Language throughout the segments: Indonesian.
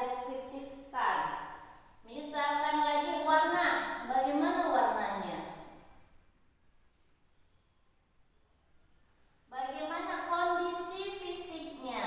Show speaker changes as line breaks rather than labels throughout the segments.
deskriptifkan. Misalkan lagi warna, bagaimana warnanya? Bagaimana kondisi fisiknya?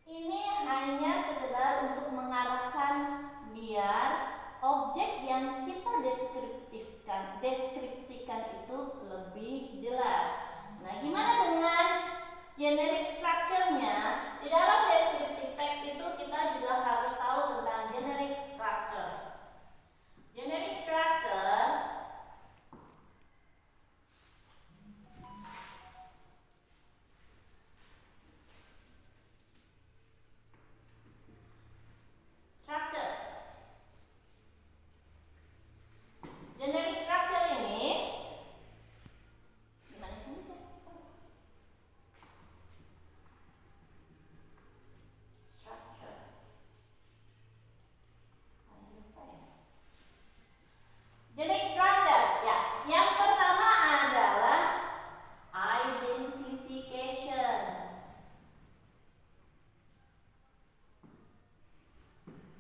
Ini hanya sekedar untuk mengarahkan biar objek yang kita deskripsikan itu lebih jelas. Nah, gimana dengan generic structure-nya? Di dalam descriptive text itu kita juga harus tahu tentang generic structure. Generic structure generic structure ini gimana sih? Structure. Generic structure, ya. Yang pertama adalah identification.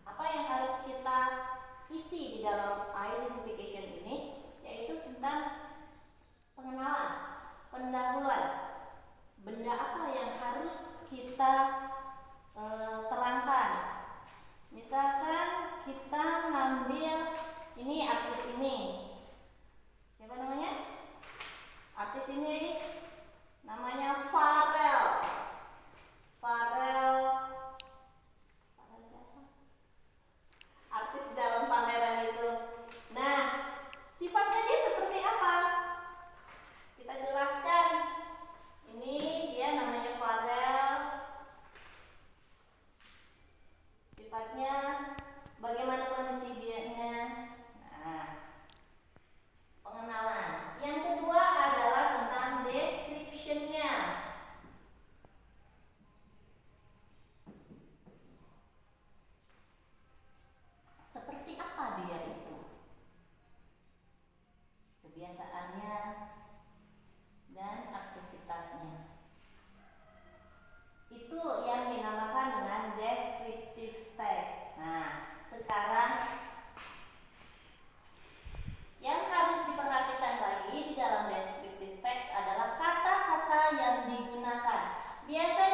Apa yang harus kita isi di dalam identification ini? Yaitu tentang pengenalan, pendahuluan. Benda apa yang harus kita terangkan. Misalkan kita ngambil ini artis ini. Siapa namanya? Artis ini namanya Pharrell. Pharrell siapa? Artis dalam pameran itu. Nah, sifatnya dia seperti apa? Kita jelaskan. Ini dia namanya Pharrell. Sifatnya bagaimana kondisi dianya? Nah, pengenalan. Yang kedua adalah tentang description-nya. Seperti apa dia itu? Kebiasaannya dan aktivitasnya. Itu yang dinamakan dengan descriptive text. Nah, sekarang yang harus diperhatikan lagi di dalam descriptive text adalah kata-kata yang digunakan. Biasanya